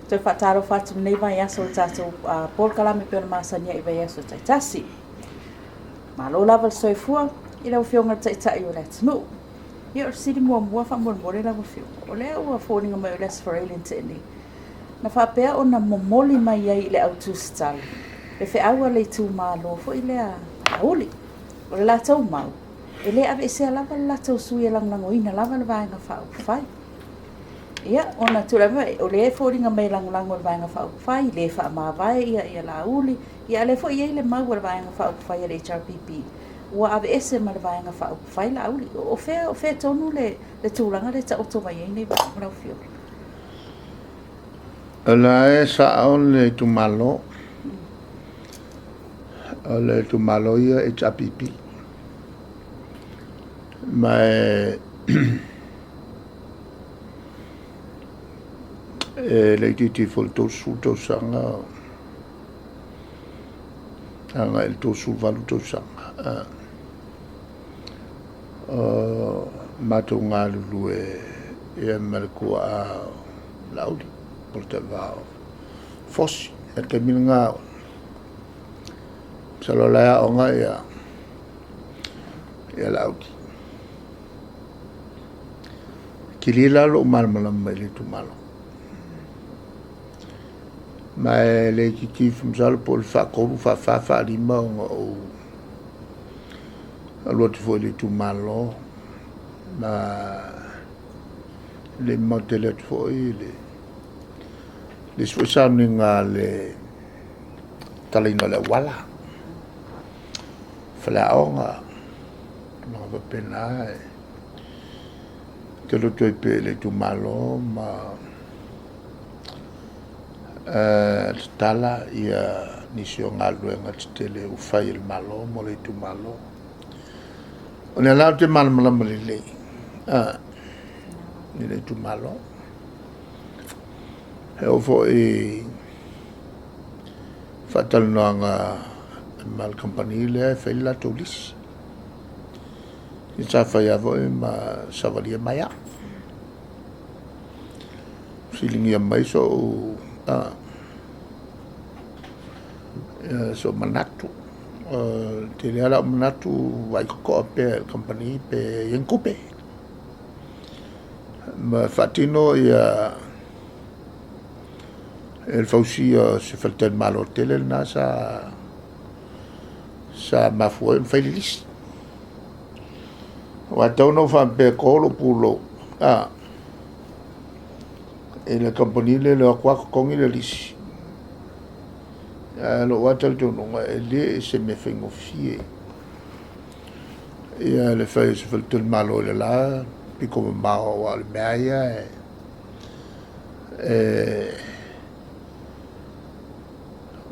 Te whataro whatu nei vai aso o tātou Paul Kalame pēr māsania I vai aso tai tasi. Malo lava soifua I lau whionga tai o lea tanu. Ia o siri mua wha more lava whionga. O lea ua whōninga mai o lea sfarailen te ni. Na whapea o na momoli mai ai I le au tūsitali. Le whiaua le tū mālo fo I lea auli. O le lātou mau. E lea ave se lava le lātou sui e langlango ina lava le vaenga whau whai. Ia, ona Tuila'epa o le whōringa mai langolango le vaenga whau whai, le wha mawai ia la uli, ia le fo ia le mau le vaenga whau whai le HRPP. Ua ave ese ma le vaenga whau whai la uli. O whea tonu le tūranga le ta oto mai nei vaenga lau whio. La e sa on le tumalo. Le tumalo ia HRPP. Mai le titi fol to sanga anga el to valu to sanga matunga lu e merko a laudi portava fossi e che minga salo la onga ya laudi kilila lo malmala mai tu malo ma le titi fumsal por fa koru fa lima o allo ti foi tu malo ma le modele foi le sposarninga le talino le wala fala onga no va pena que lo tuipe le tu malo ma tala ia nisio ngaluenga tele u fai il malo mo le tu malo o le la te mal mala le ni le tu malo e o fo fatal no nga mal compagnie le fai la tolis i sa fai avo ma savalia maya silingi mai so so manatu te le ala manatu vai ko pe company pe yenkupe ma fatino ia el fausia se falta malo tele na sa ma foi feliz wa tono fa pe kolo pulo e la compagnie le qua con il lis lo water to no le se me fengo fie e le fai se fa tutto malo le la pico mao al meia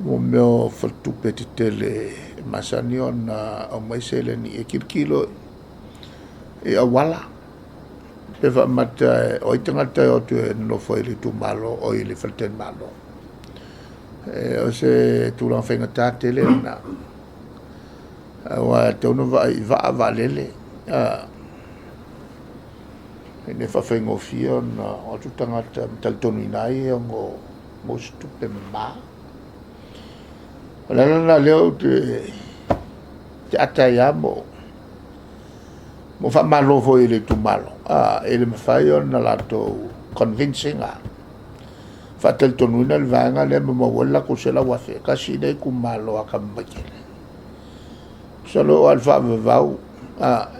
mo meo fa tu petite le masanion o mai se le ni e kilo e awala pe va mata o itangata o tu no foi le tu malo o le falten malo o se tu la fenga tele na wa tu no va valele ne fa fengo fion o tu tangata tal tonu nai o mo stu pe ma la leo te atayamo mo fa malo foi le tu malo ele me fai ona lato convincing fa tel tonu na vanga le mo wala ko se la wa fe kasi dai ku malo akambakele solo al fa vau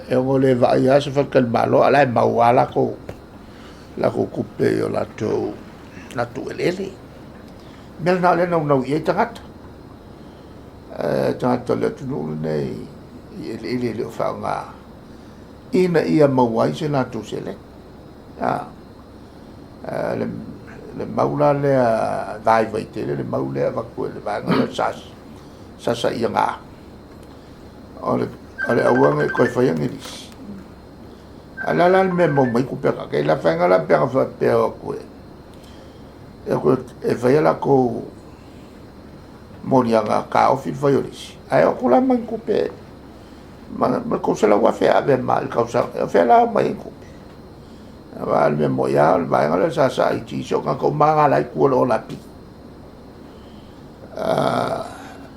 e ngo le va ya se fa kal malo ala ma wala ko la ko kupe yo lato elele mel na le no ye tangat tangat le tunu nei ele fa nga ina ia mawai se la tu sele le maula le vai tele le maula va ko le va ngala sa ia nga ole awanga ko fa yang iris ala me mo mai ku peka ke la fanga la peka fa pe ko e fa la ko morianga ka o fi fa yoris ai ko la man ku pe ma ko se la wa fe ave mal causa fe la mai ku Wa le mo ya le vai ngale sa I ti so ka ko manga lai ku lo la pi.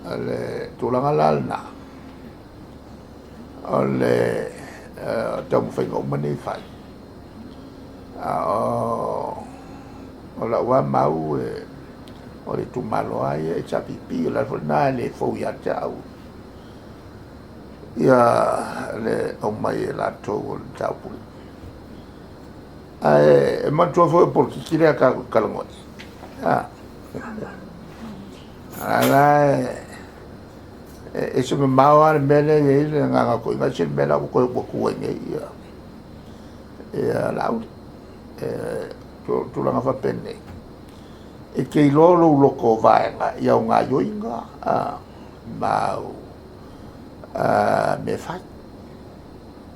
Le tulanga lalna. Ole tau fai ngo mani fai. Ola wa mau o le tu malo ai e cha pipi la fona le fo ya tau ya le o mai la to o tau pu ai ma to fo por ki kire ka kalmo ala e so me mau al mele e le nga ko nga chen mela ko ku nge ya la tu langa fa penne e ke lolo loko vaenga ia o ngā yoinga mau me fai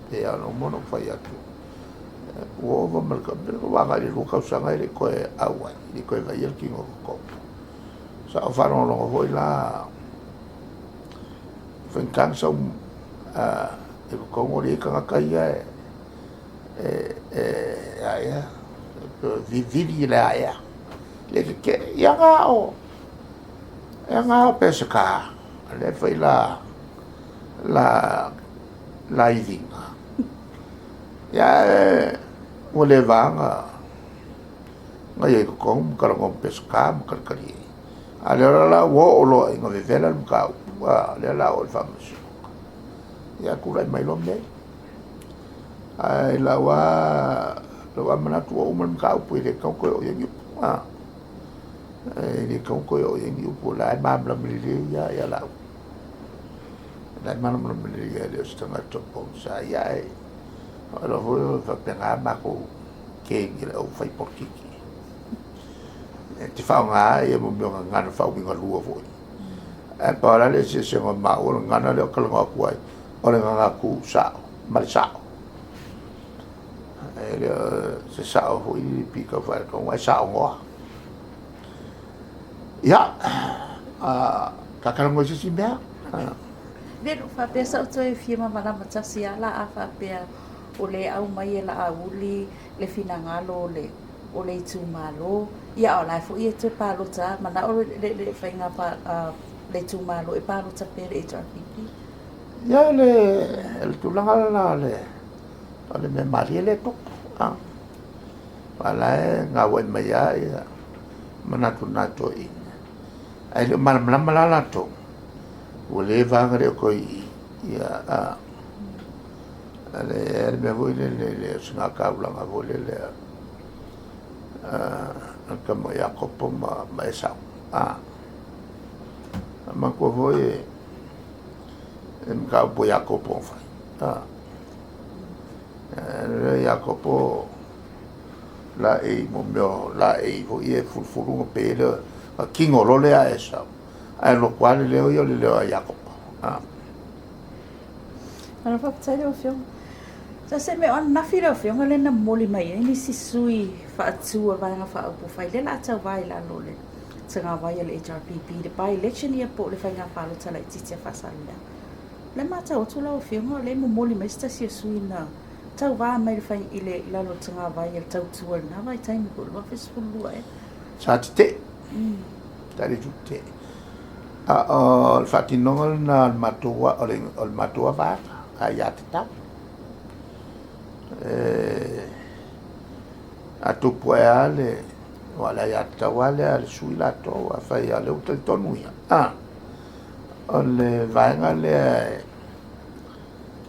e ano mono fai atu uova malka pero wanga li luka usanga ili koe awai ili koe vai el kingo ko sa o whano longo hoi la whenkang sa e kongo li kanga kaia aia viviri le aia le ke ia ngao pesaka le fai la ivinga ia o le vanga ngai ko kom kala ngom pesaka mkarkari ale la wo lo inga vela mka le la o famus ia kula mai lo me ai la wa mana tu o man ka pu le ko ko ye ni ko ko ye ni pu la ma bla mi ya la la ma bla mi ya le sta ma to po sa ya alo vo fa pena ma ko ke ni o fai por ki ti fa nga ye mo nga fa mi nga lu vo e pa le se ma o nga na le ko nga ku ai o le nga ku sa mal sa se sao hui pika fai ko mai sao ngoa ya kakara mo si bea Vero fa pesa o toi firma mana matasi ala a fa pea o le au mai la auli le finangalo le o le tu malo ia o la fu ia te palo ta mana o le fainga pa le tu malo e palo ta pere e tarpipi ya le tulanga la le ale me mariele to wala nga wen maya ya manatu nato I ai le malala to wole vanga re ko ya ale me voi le sna kaula nga vole le ka mo ya ko po ma esa ma ko voi em ka po ya ko po fa Jacopo la e mo mio la e vo ie fulfulu pele a kingo lo le a esa ai lo quale le io le a Jacopo ana fa tsale o fio sa se me on na fira o fio ngale na moli mai ni si sui fa atu va nga fa o fa le la tsa vai la lo le tsa vai le HRPP de pai election ia po le fa nga fa lo tsala tsi fa sa le mata o tula o fio ngale mo moli mai sta si sui na tau va mai fai ile lalo tanga vai el tau tua na vai time ko lo fes fulu sa te tari tutte il fatti non al matua o il matua va a yatta a tu puale wala yatta wala al suilato a fai ale utel tonuia le vanga le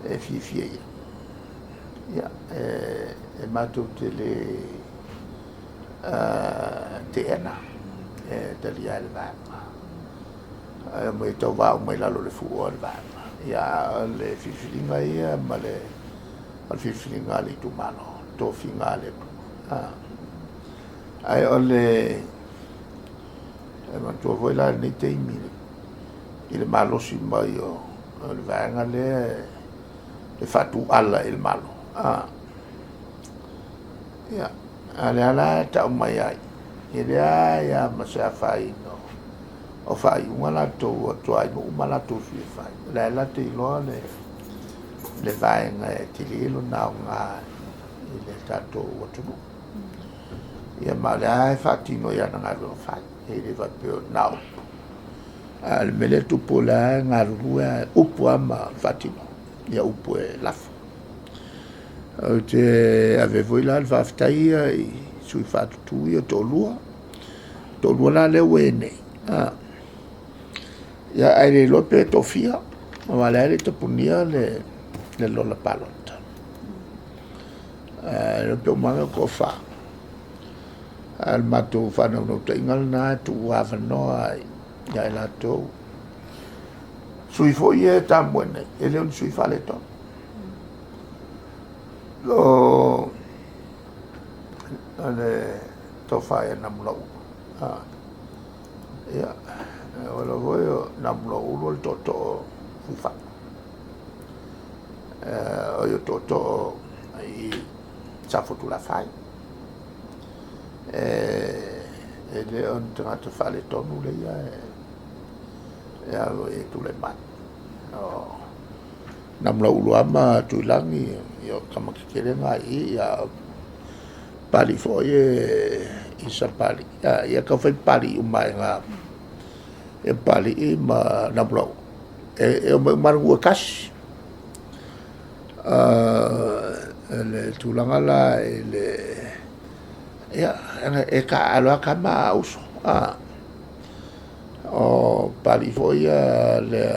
e fifie ya e matu tele tena tali al va mai to va mai la lo le fu al va ya le fifilinga ia male al fifilinga le tu mano to fingale ai ole e matu voi la ni te mi il malo si mai o al va le fatu alla il malo ya ala ta mai ai ile ya masa fai no o fai una to ai uma la to fi fai la te lo le vai nga ti lo na nga le tātou atunu. Ia male ai whatino ia na ngā rua whai, e le whapeo nao. Le mele tupu la ngā rua upu ama whatino, ia upu e lafo. O te ave voi la le whaftai i sui whatutu i o tō lua la leo e nei. Ia ai le lope tofia, ma le ai le tapunia le lola palota. Le pe umanga ko wha. Al matu whanau no te ingal nā tu wawanoa ia e la tō. Sui fo i e tā muene, e leo ni sui whale tō. Lo ale tō whae e namulau. Ia, wala voi o namulau ulo le tō fui wha. O yo tō i safotu la whae. E le on tangata whale tonu le ia e alo e tu le man. Namla ulu ama tuilangi i o kamakikere ngā ia pali fo i sa pali. Ia ka whai pali umai ngā e pali i ma namla u. E o marungu a kasi. Le tulanga la e le ia e ka aloa ka maa uso o pali foi le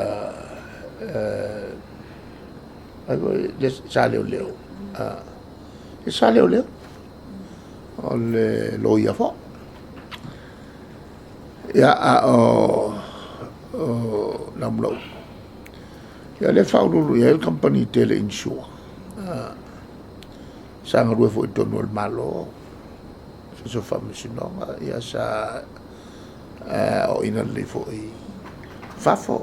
sa leo e sa leo o le loia fo ia o namlo ia le faululu ia il company tele insure sanga rue foi tonu al malo so famosino ia sa o ina le foi fafo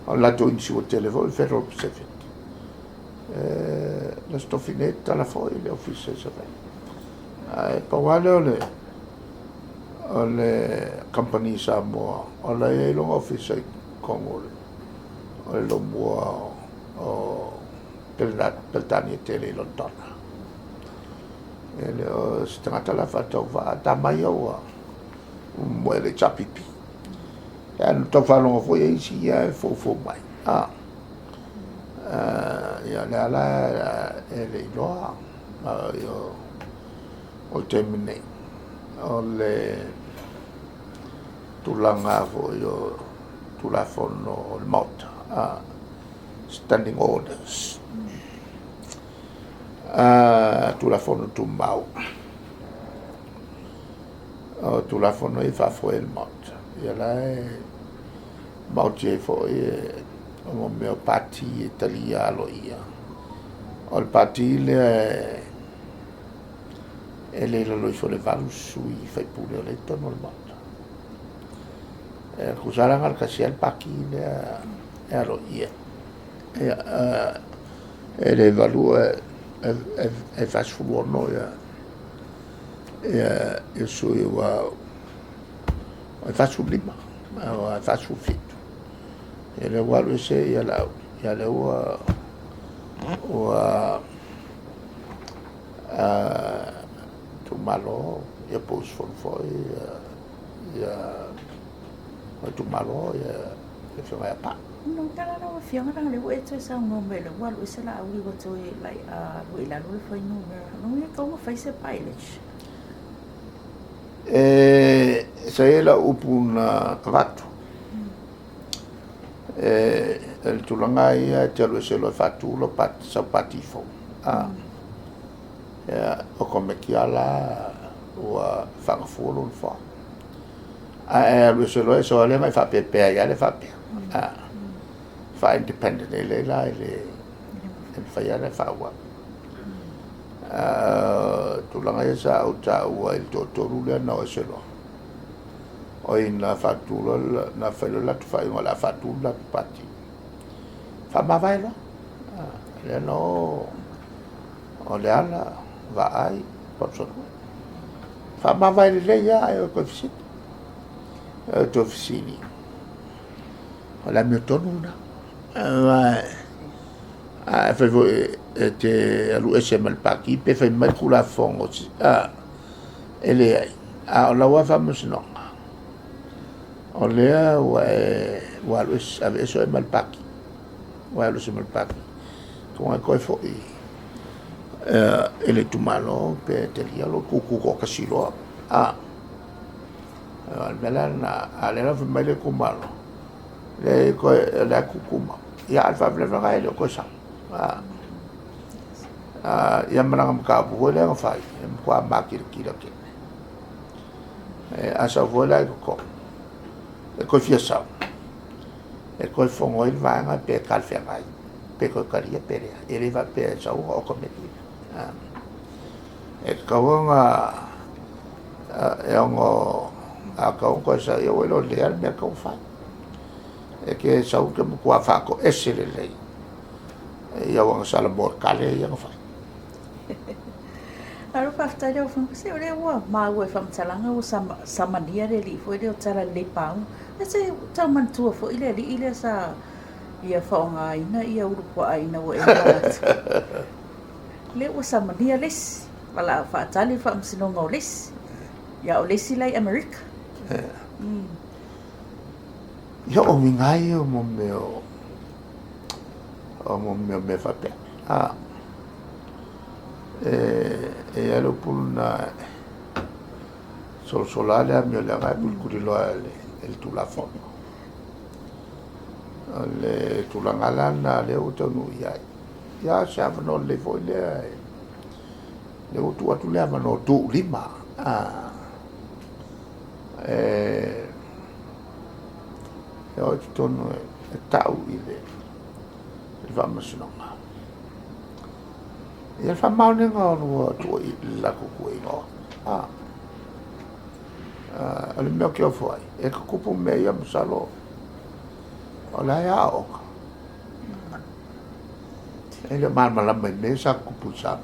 o la to insure telefono Federal Pacific la stofinetta la foi le office sa poi o le company Samoa o le long office con o le lombua o per tani tele lontana ele o stangata la fatau va tamai o mo ele chapipi e no to falo foi isi ia fo mai ia la ele loa io o termine o le tulanga fo io tulafono il mot standing orders tulafono tu mau tulafono i fa fo il mot ia la mau je fo o mio parti italiano ia o il parti le e le lo fo le valu sui fai pure o letto nel mot kusala ngal kasi al paki le alo ia e le valu e faccio buono e so io faccio prima faccio fitto e le guardo se ia le tu malo e poi foi tu malo e fai pa no kala no fianga le we tso sa no me le wa lu se la uri go tso lai lu ila lu foi no no e como fai se pilot se la upuna vato el tulanga ia te lo se lo fatu lo pat sa patifo o come chiala o fa fuolo fa lo se lo so le mai fa pepe ia le fa fa independent le la le fa ia le fa wa tulanga ia sa o ta o il totoru le no se lo o ina fatula na felo la tu fai la fatula pati fa ma vai lo le no o le ala vai posso fa ma vai le ya e ko fisi to fisini o la mio tonuna fa te alu ese malpaki pe fai mai kula fongo ele ai o la wa famus no o lea wa alu ave eso e malpaki wa alu ese malpaki ko ai fo i ele tumalo pe te lia lo kuku ko kasilo al melana alera fa mai le kumalo le ko la kukuma ya alfa vle va ele ko sa ia maranga makapu hoi lea ngawhai e mkua makira kira ke asa hoi lea ko e koi fia sau e koi fongo il vanga pe kalwhengai pe koi karia perea e rewa pe sau o kometi e kaunga e ongo a kaunga sa e oilo lea mea kauwhai e ke sau ke mkua whako esere lei e iawanga Samoa kale ia ngawhai Aro paftai o fun se ore wa ma we fam talanga o samania le li foi o tala le pau. Ese taman tu fo ile li ile sa ia fa nga ina ia urupo aina o e le o samania les wala fa tali fam sino ngoles. Ya o lesi lai America. Ya o mingai o mo me fa pe. E alo pulna solare a mio lega pul curilo el tulafon le tulangala na le utonu ya savano le foi le utu atu le avano tu lima e o tonu e tau ile il va masnonga ia fa maune nga no to la ko ko no ale me ke foi e ko kupu me ia msalo ola ya o ele mal mal me sa kupu sa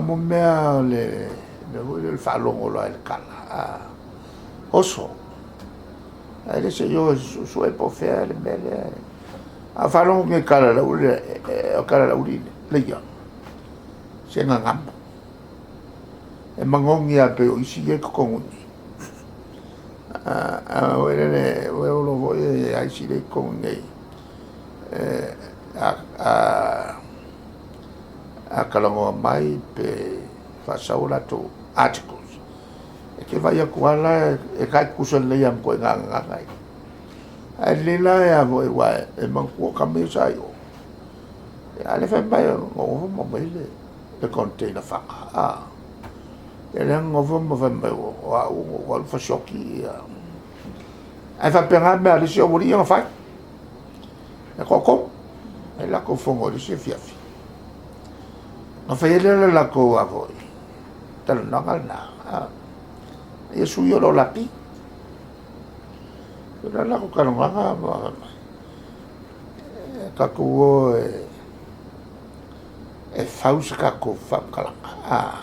mo me le voy fa longo lo el kala oso ele se yo su e po fe le mele a fa longo ke kala la o kala la urine leia se nga ngam e mangongi a pe o isi e kokonguni wele we lo voy a isi le kongi a kalango mai pe fa saula to articles e ke vai a kuala e kai kuson le am ko nga ngai ai le la ya voy wa e mangu kamisa yo ale fa mai ngovo mo le container fa ele ngovo mo fa mai o fa shoki ai fa penga me ali se o ri nga fa e koko e la ko fongo di se fiafi no fa ele la ko a voi tal no na e su yo lo lapi pero la ko kalonga ka ko e fausa ka ko whakalanga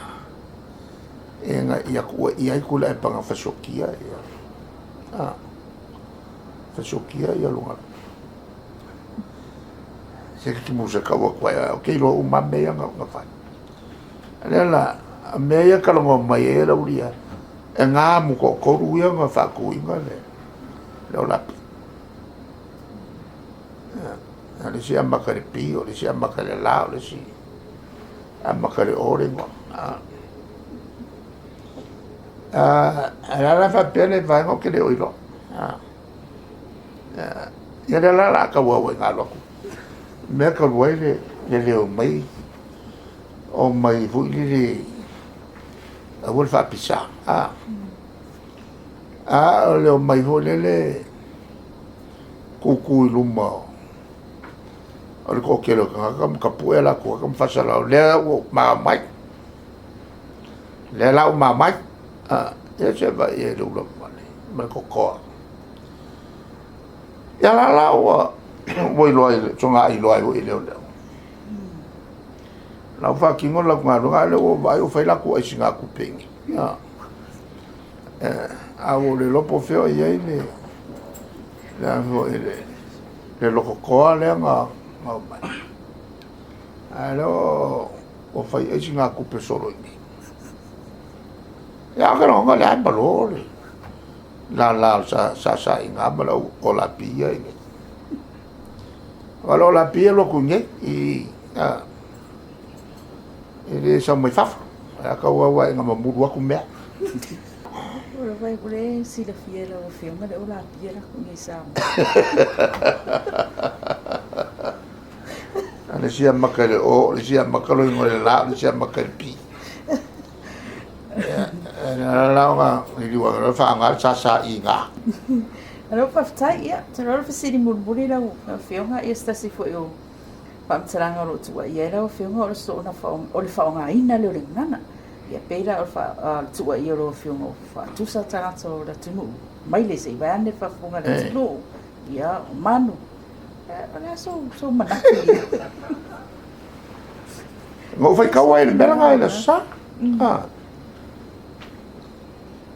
e nga ia kua ia i kula e panga whasokia whasokia ia lunga se ki musa kawa kwa o kei lo uma mea nga whai alela a mea kalonga mai e la uria e ngā muko koru ia nga whakuinga le o lapi le si amakare pio le si amakare lao le si amakare orengo la fa pele vai ngo ke le oilo ya la ka wa nga lo me ka wo le mai o mai fu le a vol fa pisa le mai fu le kuku luma o ko ke lo ka puela ko ka fasala le o ma mai le la o ma mai e se va e lo ma ko ya la o voi lo chonga i lo ai le la fa ki ngo la ma lo le o vai o fai la ko e singa ku pengi ya a o le lo po feo ye le la ho le lo ko le nga alo o fai e singa ku pe solo ni ya ka no ngale ai balo la sa inga balo o la pia ni wala la pia lo ku nge i ele sa mai fa ka wa nga mu wa ku me ora vai pure si la fiera o fiunga de ola piera con i sam ana sia makale o sia makalo ngore la sia makale pi ana la nga ni wa fa nga sa inga alo pa ftai ya tero fa si di mulburi la fiunga esta si foi o pam tsaranga ro tu ia la fiunga o so na fa o le fa nga ina le ngana ia peira o fa tu ia ro fiunga fa tu sa tanga so da tu mai le se va ne fa funga le tu ia manu ana so manaki ngo fai kawai le mera ngai la sa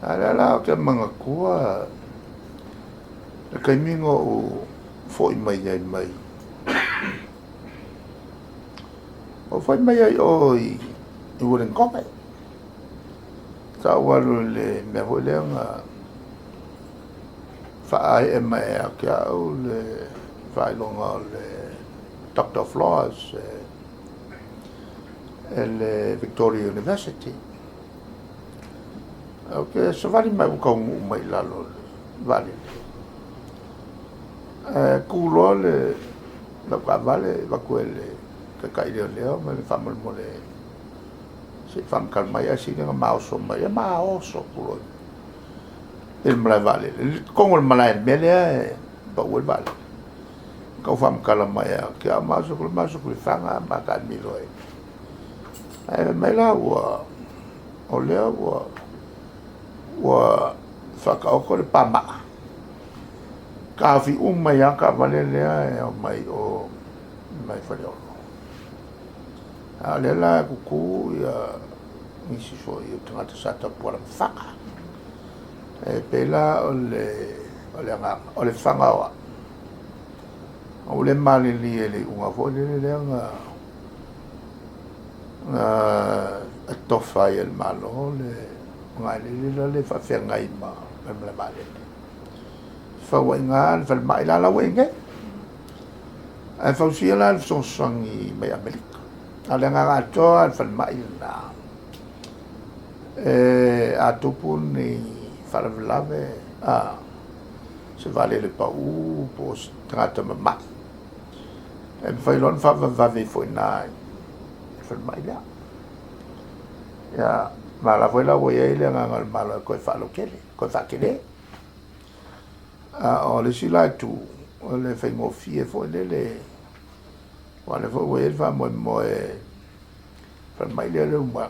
ala ke manga kua le kaimingo o foi mai ai mai o foi mai ai oi i wuren kope sa walu le me hole nga fa ai ma ke au le Feiloaiga le Dr. Flores le Victoria University ok so vale mai ko mai la lo vale kulo le la vale va quelle che caio leo me fa mal mole si fan calma ya si nga mauso mai mauso kulo il me vale con il malai bene ba wel vale ko fam calma ya che a mauso kulo fanga ma ka mi lo mai la o leo wa faka o ko le pama ka fi mai ka vale le mai o mai fale o ale la ku ya mi si so io tanga sa ta por faka pela o le fanga o le mali li ele unha fo le nga tofa il malo le ngai le fa ngai ma me la male fa wenga fa mai la wenga ai fa sia la so sangi mai america ala nga to fa mai na a topu ni fa la se vale le pau po trata ma fa lon fa va ve fo na fa mai la ya ma la vuela voy a ir a ngal malo ko fa lo kele ko fa kele o le sila tu o le fe mo fie fo le wala fo voy fa mo fa mai le ma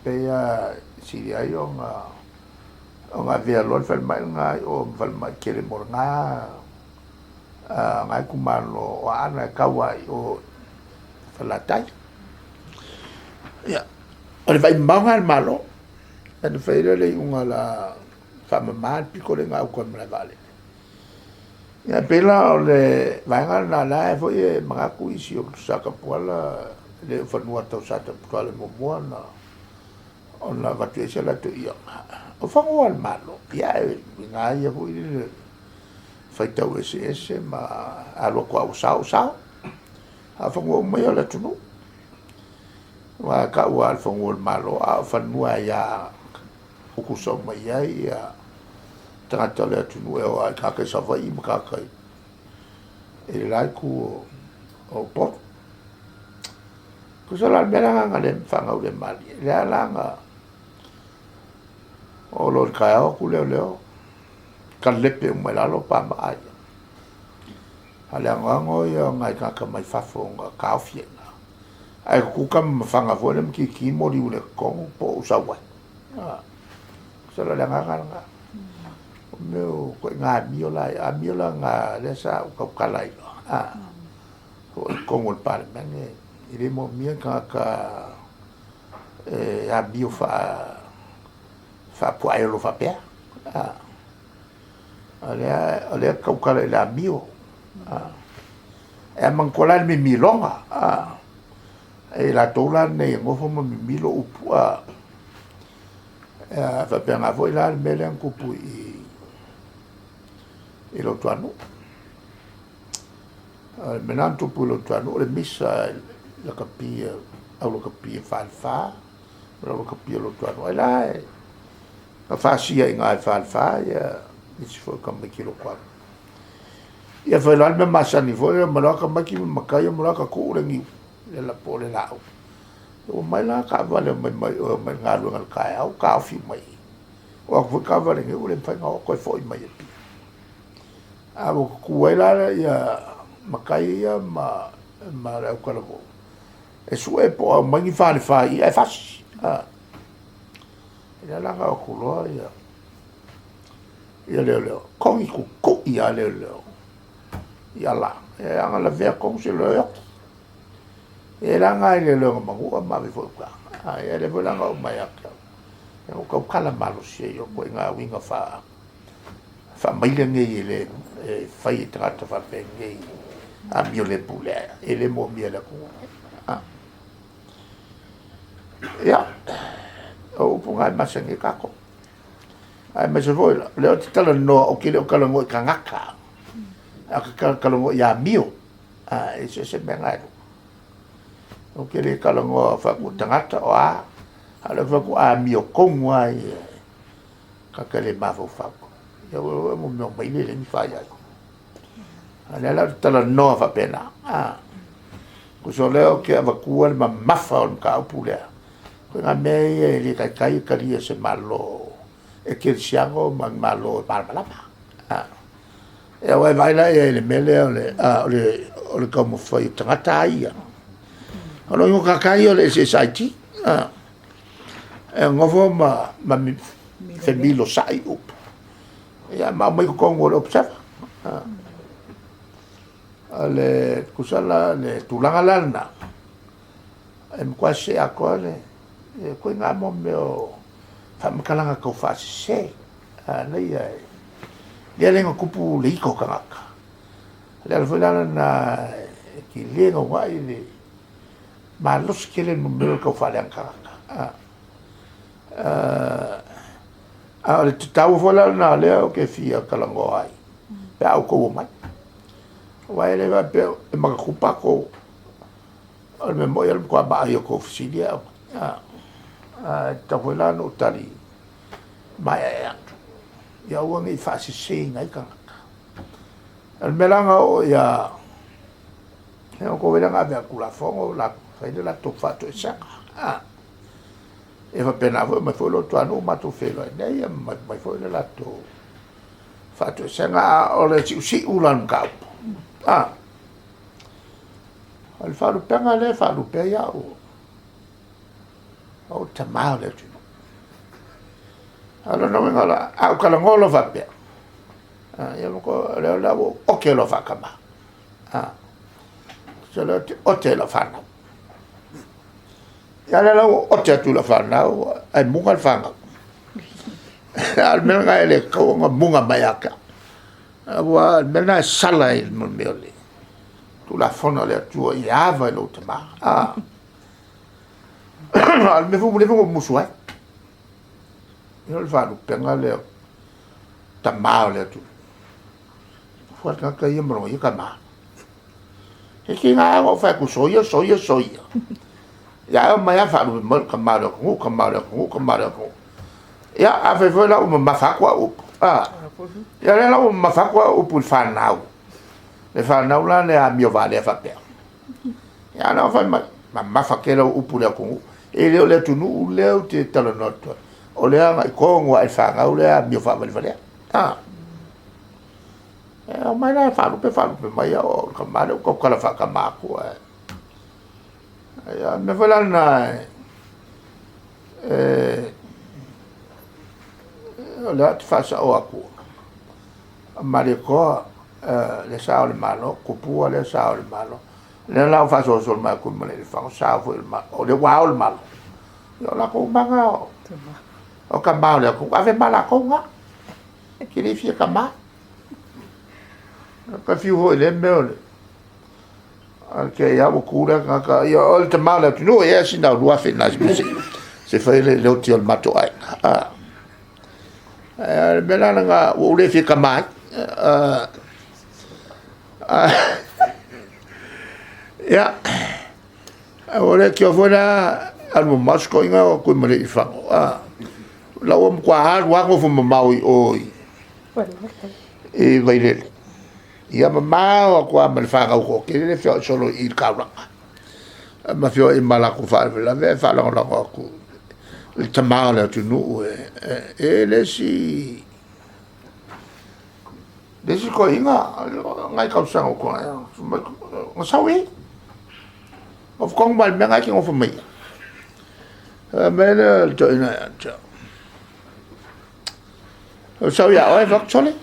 pe ya si ya yo nga via lo fa mai nga o fa mai kele mo nga ngai ku malo o ana kawai o fa la tai ya ole vai manga malo e feire unga la fama mal piccole nga o con vale ya pela ole vai nga la fo e manga ku isi o saka pola le fa no ta sata pola mo buona ona va te se la te ia o fa o malo ya nga ia fo ile fai tau ese ma alo kwa usao a fa o mai ala tu wa ka wa al fongol malo a fa nua ya o ku so mai ya trata le tu no e ka ka sa vai ka ka e la ku o po ku sa la bela nga le fa nga le mali le la nga o lo ka o ku le ka le pe mo la lo pa mai ala nga ngo ya nga ka mai fa fonga ka fie ai ku kam fanga fo le ki mo di le ko po sa wa sa la nga me ko nga miola nga le sa ko kalai ko mo par men ile mo mi ka a bio fa po ai lo fa pe ale ko kalai la bio e man ko la mi milonga e la tola nei ngofo mo milo upua fa penga voi la mele an kupu i lo tuanu menantu pu lo tuanu le misa la kapia au lo kapia falfa lo kapia lo tuanu ai la fa sia inga falfa ya isi fo kam kilo kwa ia fa la me masani fo ma la ka maki makaya ma la ka ku rengi le la pole la o mai la ka vale mai ngalu ngal kai au ka fi mai o ko ka vale nge ule fa nga ko foi mai pi a o ku la ya makai ya ma la ko la bo e su e po mai fa e fa ia la ka ku lo ya ia le ko ku ia le ia la e anga la ver ko se le e la ngai le lo ma ku ma vi fo ka e le vola nga ma ya ka e ko kala malo se yo ko nga winga fa mai le ngai le fa i trata fa pe ngai a mio le pule e le mo mia la ku ya o punga ma se ngai ka ko ai me se voi le o tala no o ki le o kala mo ka ngaka a kala mo ya mio e se me ngai o ke le kala ngo fa ku tangata o a ala fa ku a mio kongu ai ka kale ma fo fa ya o mo no mai le ni fa ya ala la tala no fa pena ku so le o ke va ku al ma mafa o ka pule ko nga me le kai ka ri se malo e ke siago ma malo barbala e o vai la e le mele o le como foi tangata ia ono yo kakai o le SSIT e ngofo ma fe milo sai up ya ma mai ko ngo observa ale kusala le tulanga lana em kwase akole ko nga mo meo fa mkalanga ko fa se nei le lengo kupu le iko kangaka le alfulana na ki lengo wai le ma los que le numero que fa le kangaka le tau fola na le o ke fia kalango ai pe au ko mai wai le va pe ma kupa ko al me mo el ko ba yo ko filia ta fola no tali mai ya wangi fa si ngai kangaka al melanga o ya ko vela nga kula fongo la fai de la to fato e saka e va pena ma foi lo tuano ma to felo nei ma foi la to fato e saka o le si ulan ka al faru penga le faru pe ya o tamau le tu ala no ngala au kala ngolo va pe ya ko le la o ke lo fa kama o te la whanau. Ia le lau o te atu la whanau, ai munga le whanau. Al mena ngai le kaunga munga mai aka. Awa mena sala i mo meo le. Tu la whana le atua i awa i lo te maa. Al me fumu le fungo musu ai. Ia le whanu penga le ta maa le atu. Fuata ka ia maro i ka maa. E ki ngā ngō whai ku soia. Ia mai a wharu me ka mara kongu. Ia a whai whai lau ma mawhakua upu. Ia le lau ma mawhakua upu le whanau. Le whanau la le a mio vale a whapea. Ia lau whai ma mawhake lau upu le kongu. E leo le tunu leo te talanotua. O lea ngai kongu ai whangau le a mio whavale valea. E mai la wharupe mai o ka mare o kala whakamaku e me whala na o lea te whasa o aku mare koa le sao le malo kupua le sao le malo le lau whasa o sol mai kumane le whanga sao fu le malo o le wao le malo o la kou manga o ka mao le kou ave mala kou nga ki le fia ka maa ka fiu hoi le meo le ke ya mo kura ka ya ol te mala tu no ya sinda lua fe na se fa le lo ti ol mato ai bela nga o le fi kamai ya ora que eu vou na almo masco inga ko mare fa la o kwa ha wa ko fu maui oi e vai le ia ma kwa ma fa ko ke le fio solo il kaura ma fio e mala ko fa la ve fa la ko il tamale tu nu e le si ko inga ngai ka sa ko ma sawi of kong bal me ngai ki of me mele to ina so ya oi vak chole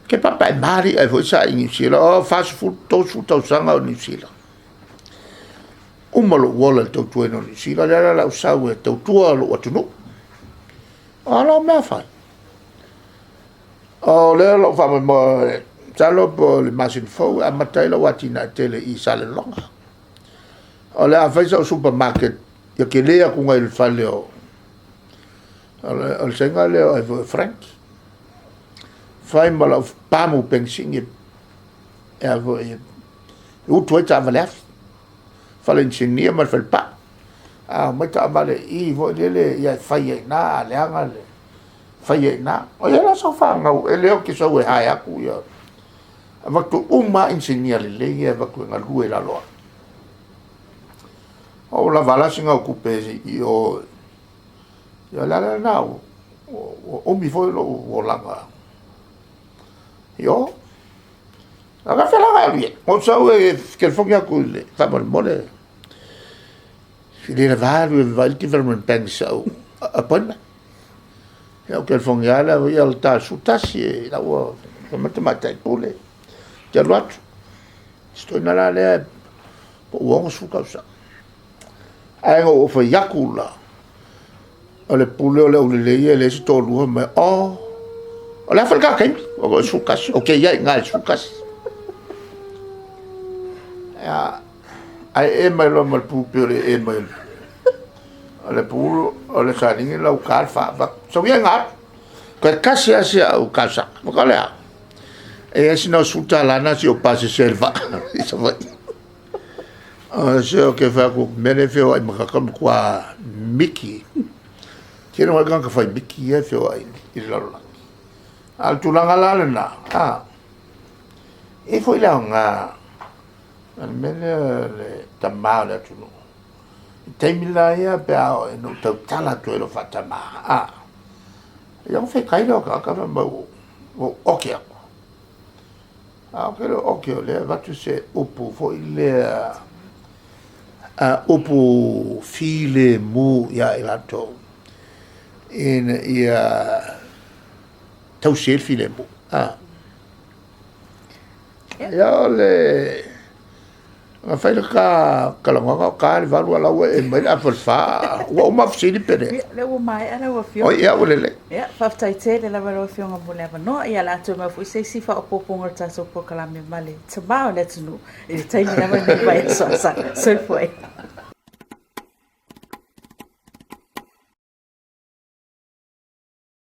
ke papa mari e vo sa in sila fast food to sanga ni sila malo wala to no ni sila la sa we to lo tu no ala me fa le lo fa mo talo po le machine fo a matela watina tele I sale longa ole a fai so supermarket ya ke lea ku ngai fale o ole senga le o frank fai mala pamu pensing e avo e u tu ta valef fale ingegner mal fal pa ma ta male I vo le ya fai na le anga le fai na o ya la so fa ngau e leo ki so we haya ku ya ava tu uma ingegner le ya va ku ngal la lo o la vala singa occupe io la na o mi foi lo la io aga fela ga bien o sa che fogna culle fa mole fili la va il development bank so upon io che fogna la io ta su tassi la o come te matai pule già lo sto in la le o su causa ai o fa yakula ole pule ole ole le sto lu me ole fa ka kai o su kas o ke ya ngal su kas ya ai mai lo mal pu pure mai ole pu ole sa ni la ka fa va so ya ngal ka kasi asia o kasa mo ka le e sino su ta la na si o passe selva isso vai se ke fa ko mene feo ai maka kam kwa miki kino wa ka fa miki e feo ai I la al tulanga la na e foi la nga al mene le tamala tu no temila ya pa no tala tu lo fatama eu fui kai lo ka mo okay okay le va tu se upu foi le upu file mu ya ilato in ia tau sel file mu ya le a fai ka kalanga ka le valu ala we mai a fa o ma fsili pere le o mai ana o fio o ya o le ya fa taite le la valo fio ngabule no ya la to ma fu se si fa o poponga ta so po kala me male tsa ba le tunu e tai na ma ne vai so foi